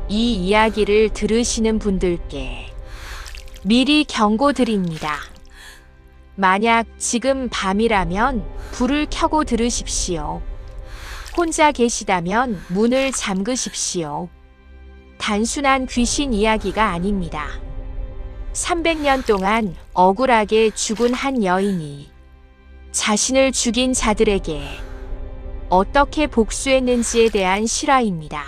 이 이야기를 들으시는 분들께 미리 경고드립니다. 만약 지금 밤이라면 불을 켜고 들으십시오. 혼자 계시다면 문을 잠그십시오. 단순한 귀신 이야기가 아닙니다. 300년 동안 억울하게 죽은 한 여인이 자신을 죽인 자들에게 어떻게 복수했는지에 대한 실화입니다.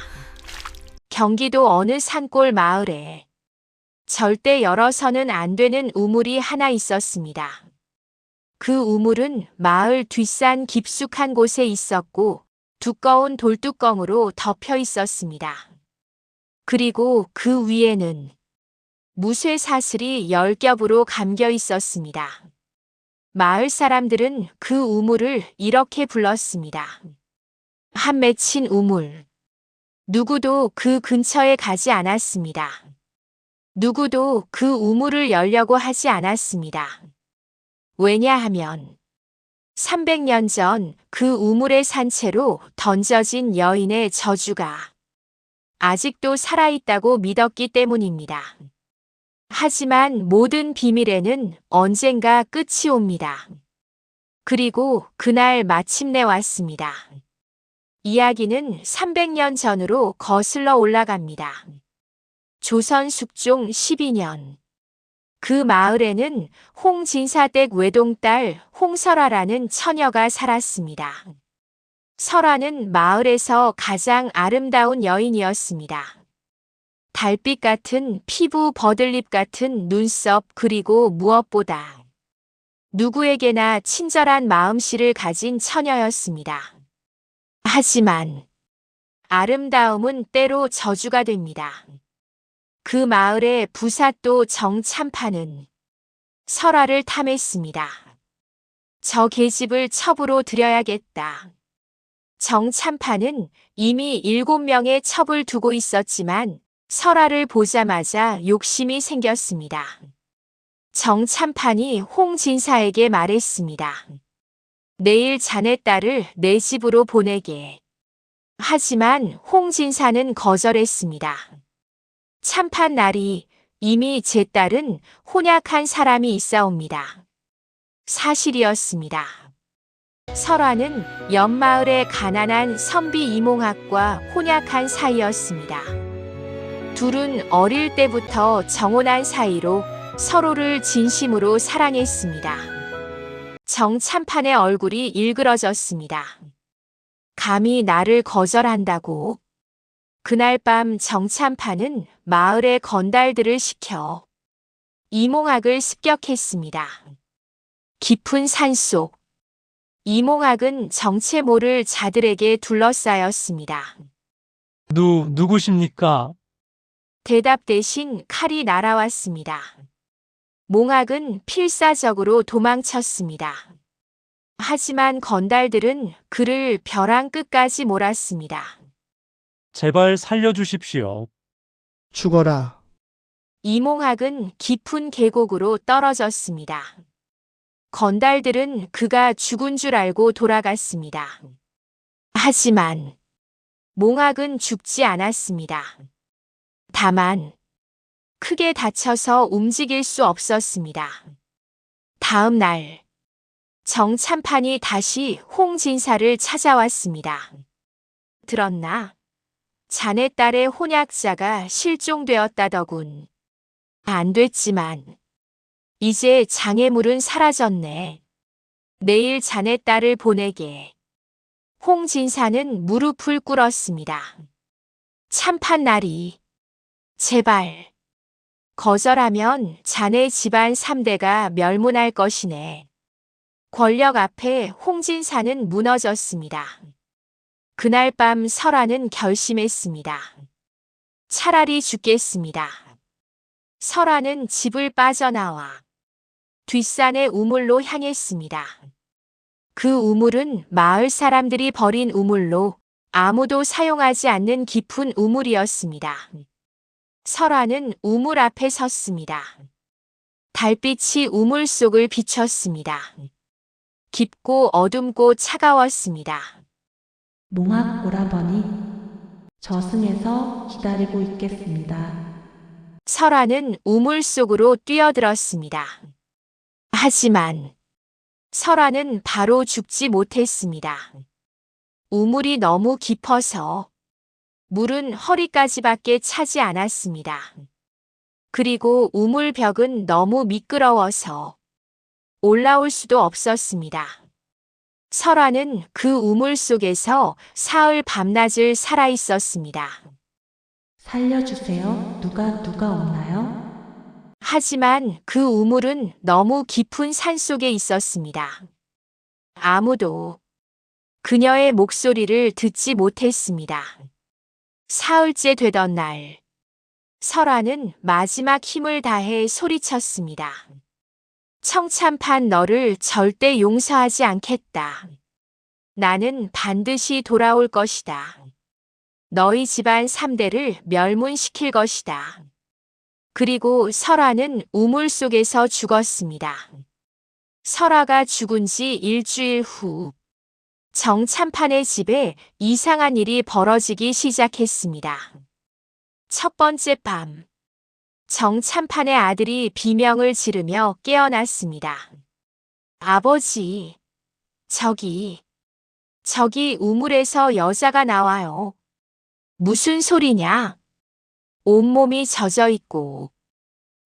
경기도 어느 산골 마을에 절대 열어서는 안 되는 우물이 하나 있었습니다. 그 우물은 마을 뒷산 깊숙한 곳에 있었고 두꺼운 돌뚜껑으로 덮여 있었습니다. 그리고 그 위에는 무쇠 사슬이 10겹으로 감겨 있었습니다. 마을 사람들은 그 우물을 이렇게 불렀습니다. 한 맺힌 우물. 누구도 그 근처에 가지 않았습니다. 누구도 그 우물을 열려고 하지 않았습니다. 왜냐하면 300년 전 그 우물의 산채로 던져진 여인의 저주가 아직도 살아있다고 믿었기 때문입니다. 하지만 모든 비밀에는 언젠가 끝이 옵니다. 그리고 그날 마침내 왔습니다. 이야기는 300년 전으로 거슬러 올라갑니다. 조선 숙종 12년. 그 마을에는 홍진사댁 외동딸 홍설아라는 처녀가 살았습니다. 설아는 마을에서 가장 아름다운 여인이었습니다. 달빛 같은 피부, 버들잎 같은 눈썹, 그리고 무엇보다 누구에게나 친절한 마음씨를 가진 처녀였습니다. 하지만 아름다움은 때로 저주가 됩니다. 그 마을의 부사또 정참판은 설아를 탐했습니다. 저 계집을 첩으로 들여야겠다. 정참판은 이미 7명의 첩을 두고 있었지만 설아를 보자마자 욕심이 생겼습니다. 정참판이 홍진사에게 말했습니다. 내일 자네 딸을 내 집으로 보내게. 하지만 홍진사는 거절했습니다. 참판 날이 이미 제 딸은 혼약한 사람이 있사옵니다. 사실이었습니다. 설아는 옆마을의 가난한 선비 이몽학과 혼약한 사이였습니다. 둘은 어릴 때부터 정혼한 사이로 서로를 진심으로 사랑했습니다. 정참판의 얼굴이 일그러졌습니다. 감히 나를 거절한다고? 그날 밤 정참판은 마을의 건달들을 시켜 이몽학을 습격했습니다. 깊은 산속. 이몽학은 정체 모를 자들에게 둘러싸였습니다. 누구십니까? 대답 대신 칼이 날아왔습니다. 몽학은 필사적으로 도망쳤습니다. 하지만 건달들은 그를 벼랑 끝까지 몰았습니다. 제발 살려주십시오. 죽어라. 이몽학은 깊은 계곡으로 떨어졌습니다. 건달들은 그가 죽은 줄 알고 돌아갔습니다. 하지만 몽학은 죽지 않았습니다. 다만 크게 다쳐서 움직일 수 없었습니다. 다음 날 정참판이 다시 홍진사를 찾아왔습니다. 들었나? 자네 딸의 혼약자가 실종되었다더군. 안 됐지만 이제 장애물은 사라졌네. 내일 자네 딸을 보내게. 홍진사는 무릎을 꿇었습니다. 참판 날이 제발 거절하면 자네 집안 3대가 멸문할 것이네. 권력 앞에 홍진사는 무너졌습니다. 그날 밤 설아는 결심했습니다. 차라리 죽겠습니다. 설아는 집을 빠져나와 뒷산의 우물로 향했습니다. 그 우물은 마을 사람들이 버린 우물로 아무도 사용하지 않는 깊은 우물이었습니다. 설아는 우물 앞에 섰습니다. 달빛이 우물 속을 비췄습니다. 깊고 어둡고 차가웠습니다. 몽학 오라버니 저승에서 기다리고 있겠습니다. 설아는 우물 속으로 뛰어들었습니다. 하지만 설아는 바로 죽지 못했습니다. 우물이 너무 깊어서 물은 허리까지밖에 차지 않았습니다. 그리고 우물 벽은 너무 미끄러워서 올라올 수도 없었습니다. 설아는 그 우물 속에서 사흘 밤낮을 살아 있었습니다. 살려주세요. 누가 없나요? 하지만 그 우물은 너무 깊은 산속에 있었습니다. 아무도 그녀의 목소리를 듣지 못했습니다. 사흘째 되던 날, 설아는 마지막 힘을 다해 소리쳤습니다. 청참판 너를 절대 용서하지 않겠다. 나는 반드시 돌아올 것이다. 너희 집안 3대를 멸문시킬 것이다. 그리고 설아는 우물 속에서 죽었습니다. 설아가 죽은 지 일주일 후, 정참판의 집에 이상한 일이 벌어지기 시작했습니다. 첫 번째 밤, 정참판의 아들이 비명을 지르며 깨어났습니다. 아버지, 저기 우물에서 여자가 나와요. 무슨 소리냐? 온몸이 젖어 있고,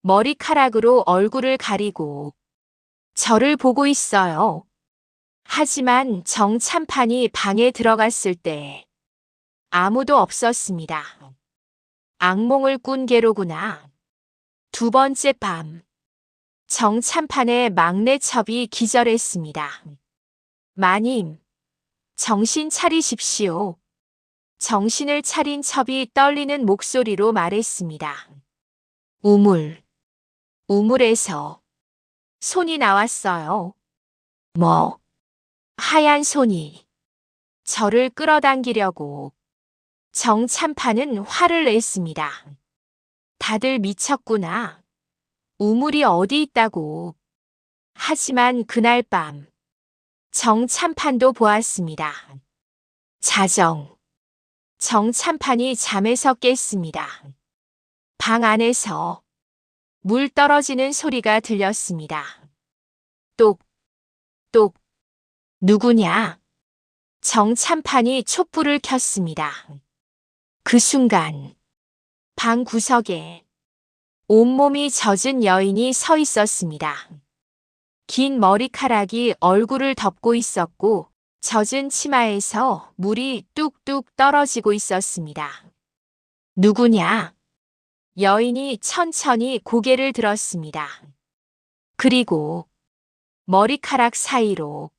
머리카락으로 얼굴을 가리고, 저를 보고 있어요. 하지만 정참판이 방에 들어갔을 때 아무도 없었습니다. 악몽을 꾼 게로구나. 두 번째 밤, 정참판의 막내 첩이 기절했습니다. 마님, 정신 차리십시오. 정신을 차린 첩이 떨리는 목소리로 말했습니다. 우물에서 손이 나왔어요. 하얀 손이 저를 끌어당기려고. 정참판은 화를 냈습니다. 다들 미쳤구나. 우물이 어디 있다고. 하지만 그날 밤, 정참판도 보았습니다. 정참판이 잠에서 깼습니다. 방 안에서 물 떨어지는 소리가 들렸습니다. 똑, 누구냐? 정참판이 촛불을 켰습니다. 그 순간, 방 구석에 온몸이 젖은 여인이 서 있었습니다. 긴 머리카락이 얼굴을 덮고 있었고, 젖은 치마에서 물이 뚝뚝 떨어지고 있었습니다. 누구냐? 여인이 천천히 고개를 들었습니다. 그리고 머리카락 사이로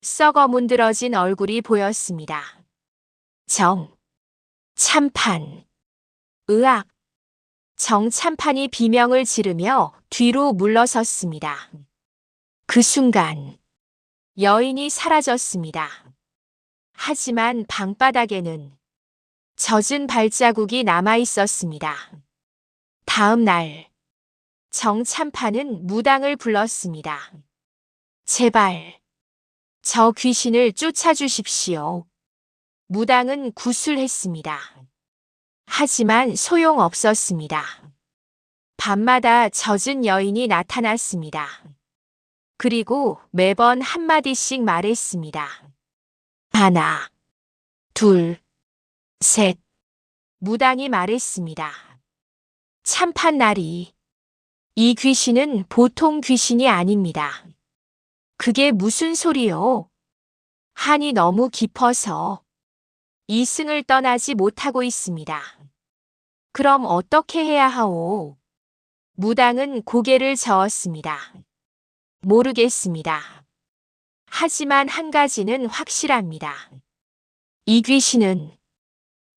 썩어 문드러진 얼굴이 보였습니다. 정참판. 으악! 정참판이 비명을 지르며 뒤로 물러섰습니다. 그 순간 여인이 사라졌습니다. 하지만 방바닥에는 젖은 발자국이 남아 있었습니다. 다음 날, 정참판은 무당을 불렀습니다. 제발, 저 귀신을 쫓아주십시오. 무당은 구술했습니다. 하지만 소용없었습니다. 밤마다 젖은 여인이 나타났습니다. 그리고 매번 한마디씩 말했습니다. 하나, 둘, 셋. 무당이 말했습니다. 참판나리. 이 귀신은 보통 귀신이 아닙니다. 그게 무슨 소리요? 한이 너무 깊어서 이승을 떠나지 못하고 있습니다. 그럼 어떻게 해야 하오? 무당은 고개를 저었습니다. 모르겠습니다. 하지만 한 가지는 확실합니다. 이 귀신은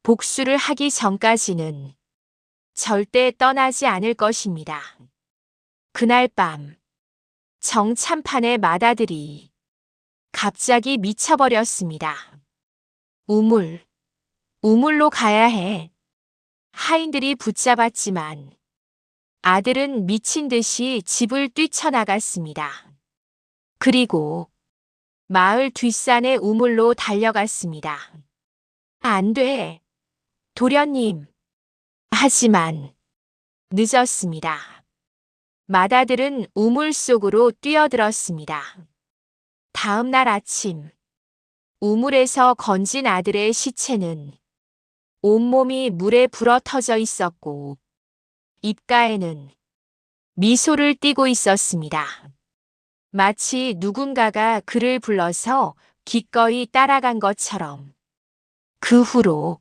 복수를 하기 전까지는 절대 떠나지 않을 것입니다. 그날 밤, 정참판의 맏아들이 갑자기 미쳐버렸습니다. 우물로 가야 해. 하인들이 붙잡았지만 아들은 미친 듯이 집을 뛰쳐나갔습니다. 그리고 마을 뒷산의 우물로 달려갔습니다. 안 돼. 도련님. 하지만 늦었습니다. 맏아들은 우물 속으로 뛰어들었습니다. 다음 날 아침, 우물에서 건진 아들의 시체는 온몸이 물에 불어터져 있었고, 입가에는 미소를 띠고 있었습니다. 마치 누군가가 그를 불러서 기꺼이 따라간 것처럼. 그 후로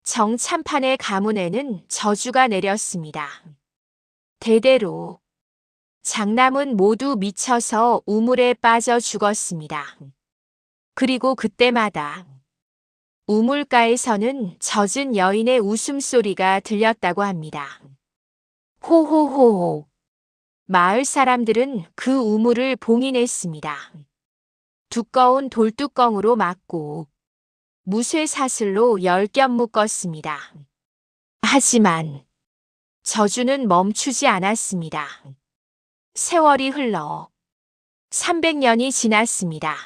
정참판의 가문에는 저주가 내렸습니다. 대대로 장남은 모두 미쳐서 우물에 빠져 죽었습니다. 그리고 그때마다 우물가에서는 젖은 여인의 웃음소리가 들렸다고 합니다. 호호호호. 마을 사람들은 그 우물을 봉인했습니다. 두꺼운 돌뚜껑으로 막고 무쇠사슬로 10겹 묶었습니다. 하지만 저주는 멈추지 않았습니다. 세월이 흘러 300년이 지났습니다.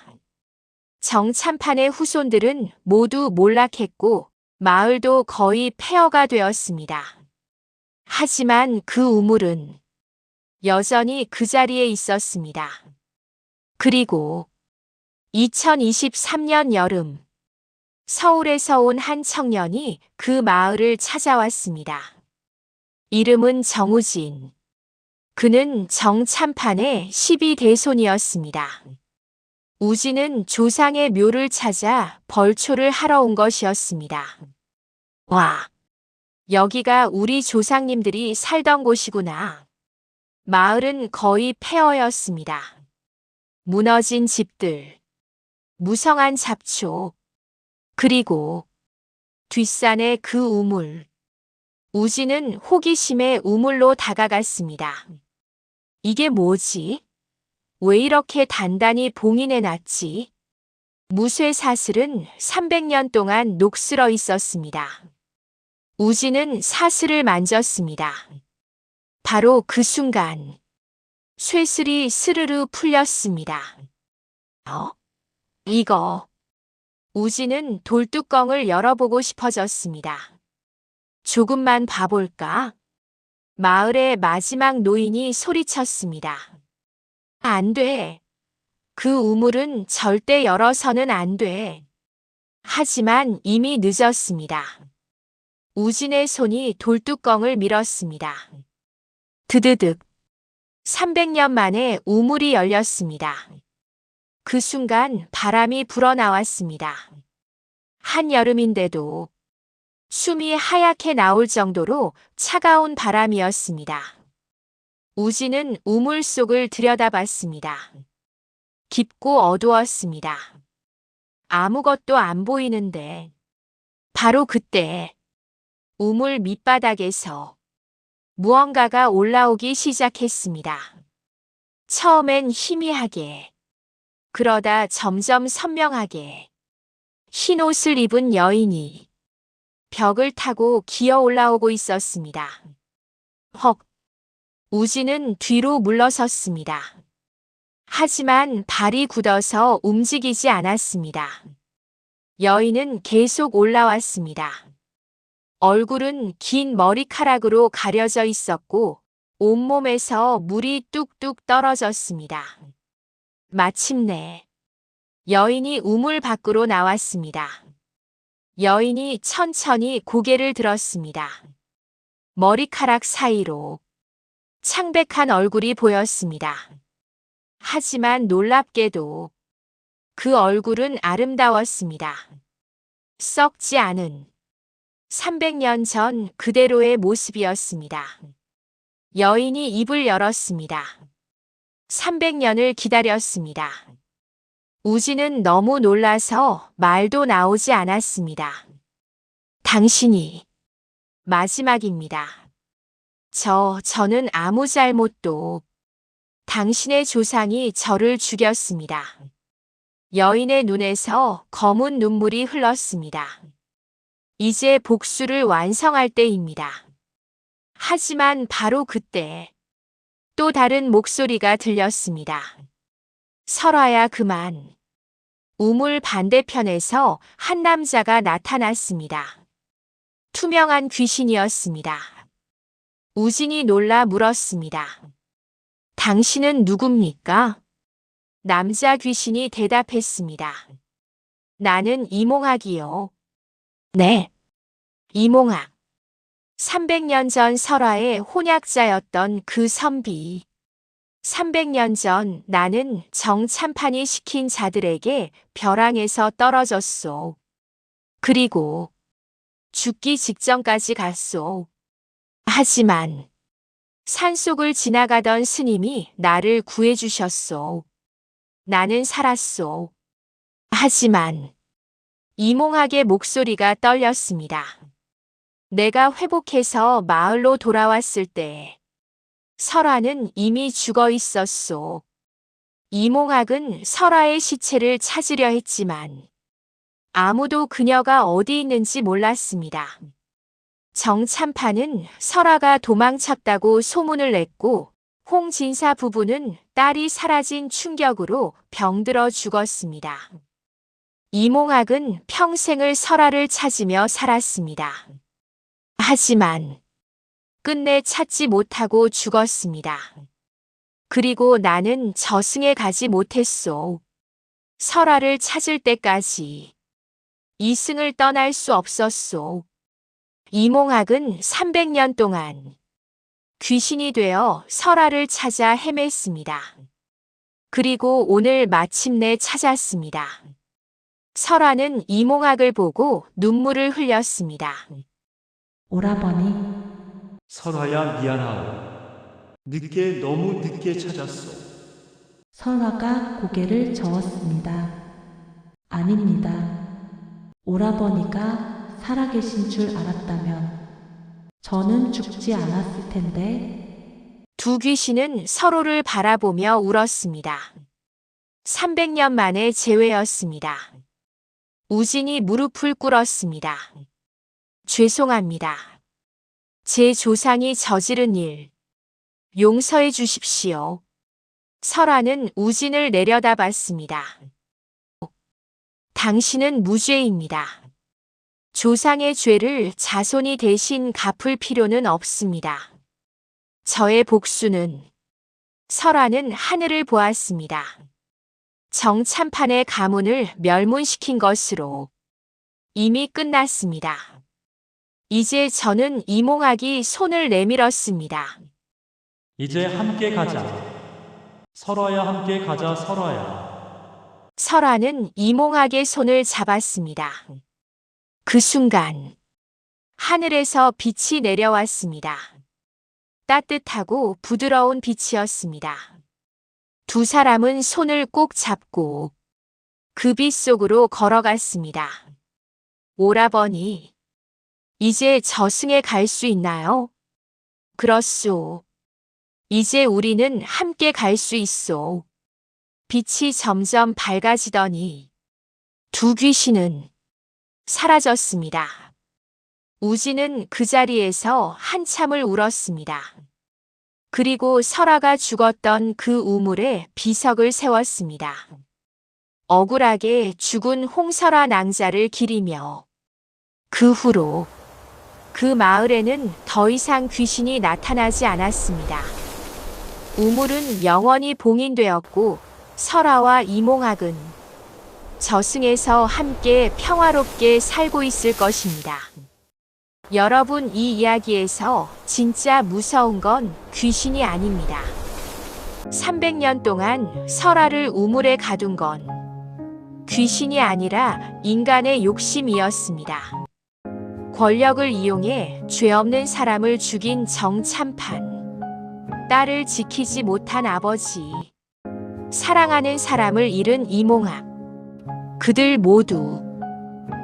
정참판의 후손들은 모두 몰락했고 마을도 거의 폐허가 되었습니다. 하지만 그 우물은 여전히 그 자리에 있었습니다. 그리고 2023년 여름, 서울에서 온 한 청년이 그 마을을 찾아왔습니다. 이름은 정우진. 그는 정참판의 12대손이었습니다. 우진은 조상의 묘를 찾아 벌초를 하러 온 것이었습니다. 와, 여기가 우리 조상님들이 살던 곳이구나. 마을은 거의 폐허였습니다. 무너진 집들, 무성한 잡초, 그리고 뒷산의 그 우물. 우진은 호기심에 우물로 다가갔습니다. 이게 뭐지? 왜 이렇게 단단히 봉인해놨지? 무쇠사슬은 300년 동안 녹슬어 있었습니다. 우진은 사슬을 만졌습니다. 바로 그 순간 쇠슬이 스르르 풀렸습니다. 이거. 우진은 돌뚜껑을 열어보고 싶어졌습니다. 조금만 봐볼까? 마을의 마지막 노인이 소리쳤습니다. 안 돼. 그 우물은 절대 열어서는 안 돼. 하지만 이미 늦었습니다. 우진의 손이 돌뚜껑을 밀었습니다. 드드득. 300년 만에 우물이 열렸습니다. 그 순간 바람이 불어나왔습니다. 한여름인데도 숨이 하얗게 나올 정도로 차가운 바람이었습니다. 우진은 우물 속을 들여다봤습니다. 깊고 어두웠습니다. 아무것도 안 보이는데 바로 그때 우물 밑바닥에서 무언가가 올라오기 시작했습니다. 처음엔 희미하게, 그러다 점점 선명하게 흰 옷을 입은 여인이 벽을 타고 기어 올라오고 있었습니다. 헉! 우진은 뒤로 물러섰습니다. 하지만 발이 굳어서 움직이지 않았습니다. 여인은 계속 올라왔습니다. 얼굴은 긴 머리카락으로 가려져 있었고 온몸에서 물이 뚝뚝 떨어졌습니다. 마침내 여인이 우물 밖으로 나왔습니다. 여인이 천천히 고개를 들었습니다. 머리카락 사이로 창백한 얼굴이 보였습니다. 하지만 놀랍게도 그 얼굴은 아름다웠습니다. 썩지 않은 300년 전 그대로의 모습이었습니다. 여인이 입을 열었습니다. 300년을 기다렸습니다. 우진은 너무 놀라서 말도 나오지 않았습니다. 당신이 마지막입니다. 저는 아무 잘못도. 당신의 조상이 저를 죽였습니다. 여인의 눈에서 검은 눈물이 흘렀습니다. 이제 복수를 완성할 때입니다. 하지만 바로 그때 또 다른 목소리가 들렸습니다. 설화야 그만. 우물 반대편에서 한 남자가 나타났습니다. 투명한 귀신이었습니다. 우진이 놀라 물었습니다. 당신은 누굽니까? 남자 귀신이 대답했습니다. 나는 이몽학이요. 네. 이몽학. 300년 전 설화의 혼약자였던 그 선비. 300년 전 나는 정참판이 시킨 자들에게 벼랑에서 떨어졌소. 그리고 죽기 직전까지 갔소. 하지만 산속을 지나가던 스님이 나를 구해주셨소. 나는 살았소. 하지만 이몽학의 목소리가 떨렸습니다. 내가 회복해서 마을로 돌아왔을 때 설화는 이미 죽어 있었소. 이몽학은 설화의 시체를 찾으려 했지만 아무도 그녀가 어디 있는지 몰랐습니다. 정참판은 설화가 도망쳤다고 소문을 냈고 홍진사 부부는 딸이 사라진 충격으로 병들어 죽었습니다. 이몽학은 평생을 설화를 찾으며 살았습니다. 하지만 끝내 찾지 못하고 죽었습니다. 그리고 나는 저승에 가지 못했소. 설화를 찾을 때까지 이승을 떠날 수 없었소. 이몽학은 300년 동안 귀신이 되어 설화를 찾아 헤맸습니다. 그리고 오늘 마침내 찾았습니다. 설화는 이몽학을 보고 눈물을 흘렸습니다. 오라버니, 설화야 미안하오. 너무 늦게 찾았소. 설화가 고개를 저었습니다. 아닙니다. 오라버니가 살아계신 줄 알았다면 저는 죽지 않았을 텐데. 두 귀신은 서로를 바라보며 울었습니다. 300년 만의 재회였습니다. 우진이 무릎을 꿇었습니다. 죄송합니다. 제 조상이 저지른 일 용서해 주십시오. 설화는 우진을 내려다봤습니다. 당신은 무죄입니다. 조상의 죄를 자손이 대신 갚을 필요는 없습니다. 저의 복수는 설화는 하늘을 보았습니다. 정참판의 가문을 멸문시킨 것으로 이미 끝났습니다. 이제 저는 이몽학이 손을 내밀었습니다. 이제 함께 가자. 설화야 함께 가자 설화야. 설화는 이몽학의 손을 잡았습니다. 그 순간 하늘에서 빛이 내려왔습니다. 따뜻하고 부드러운 빛이었습니다. 두 사람은 손을 꼭 잡고 그 빛 속으로 걸어갔습니다. 오라버니, 이제 저승에 갈 수 있나요? 그렇소. 이제 우리는 함께 갈 수 있소. 빛이 점점 밝아지더니 두 귀신은 사라졌습니다. 우진은 그 자리에서 한참을 울었습니다. 그리고 설화가 죽었던 그 우물에 비석을 세웠습니다. 억울하게 죽은 홍설화 낭자를 기리며 그 후로 그 마을에는 더 이상 귀신이 나타나지 않았습니다. 우물은 영원히 봉인되었고 설화와 이몽학은 저승에서 함께 평화롭게 살고 있을 것입니다. 여러분, 이 이야기에서 진짜 무서운 건 귀신이 아닙니다. 300년 동안 설화를 우물에 가둔 건 귀신이 아니라 인간의 욕심이었습니다. 권력을 이용해 죄 없는 사람을 죽인 정참판, 딸을 지키지 못한 아버지, 사랑하는 사람을 잃은 이몽학, 그들 모두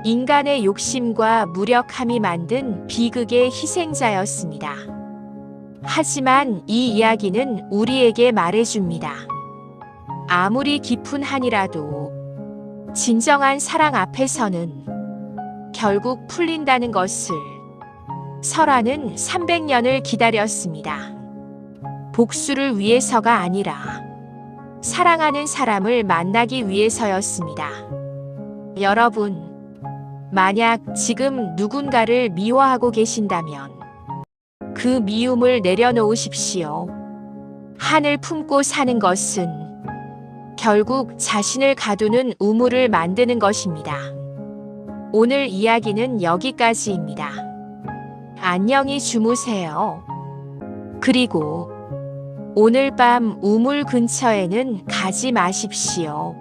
인간의 욕심과 무력함이 만든 비극의 희생자였습니다. 하지만 이 이야기는 우리에게 말해줍니다. 아무리 깊은 한이라도 진정한 사랑 앞에서는 결국 풀린다는 것을. 설화는 300년을 기다렸습니다. 복수를 위해서가 아니라 사랑하는 사람을 만나기 위해서였습니다. 여러분, 만약 지금 누군가를 미워하고 계신다면 그 미움을 내려놓으십시오. 한을 품고 사는 것은 결국 자신을 가두는 우물을 만드는 것입니다. 오늘 이야기는 여기까지입니다. 안녕히 주무세요. 그리고 오늘 밤 우물 근처에는 가지 마십시오.